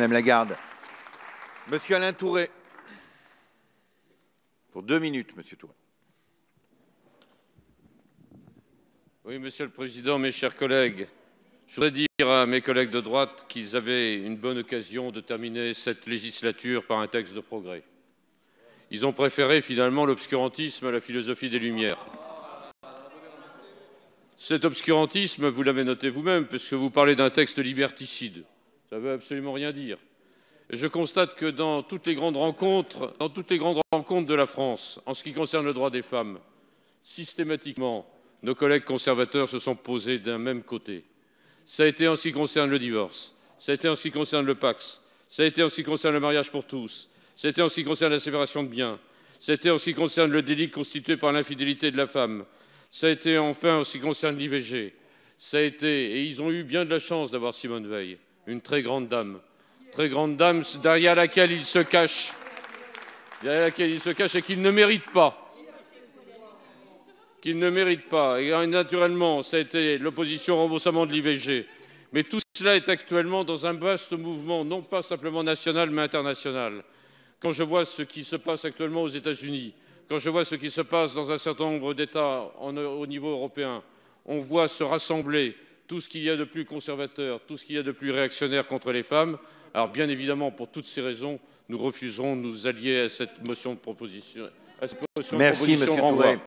Madame Lagarde. Monsieur Alain Tourret. Pour 2 minutes, Monsieur Tourret. Oui, Monsieur le Président, mes chers collègues, je voudrais dire à mes collègues de droite qu'ils avaient une bonne occasion de terminer cette législature par un texte de progrès. Ils ont préféré finalement l'obscurantisme à la philosophie des Lumières. Cet obscurantisme, vous l'avez noté vous-même, puisque vous parlez d'un texte liberticide. Ça ne veut absolument rien dire. Et je constate que dans toutes les grandes rencontres de la France, en ce qui concerne le droit des femmes, systématiquement, nos collègues conservateurs se sont posés d'un même côté. Ça a été en ce qui concerne le divorce, ça a été en ce qui concerne le Pacs, ça a été en ce qui concerne le mariage pour tous, ça a été en ce qui concerne la séparation de biens, ça a été en ce qui concerne le délit constitué par l'infidélité de la femme, ça a été enfin en ce qui concerne l'IVG, ça a été, et ils ont eu bien de la chance d'avoir Simone Veil, une très grande dame derrière laquelle ils se cachent et qu'ils ne méritent pas. Qu'ils ne méritent pas. Et naturellement, ça a été l'opposition au remboursement de l'IVG. Mais tout cela est actuellement dans un vaste mouvement, non pas simplement national, mais international. Quand je vois ce qui se passe actuellement aux États-Unis, quand je vois ce qui se passe dans un certain nombre d'États au niveau européen, on voit se rassembler tout ce qu'il y a de plus conservateur, tout ce qu'il y a de plus réactionnaire contre les femmes. Alors bien évidemment, pour toutes ces raisons, nous refuserons de nous allier à cette motion de proposition, Merci, Monsieur Tourret.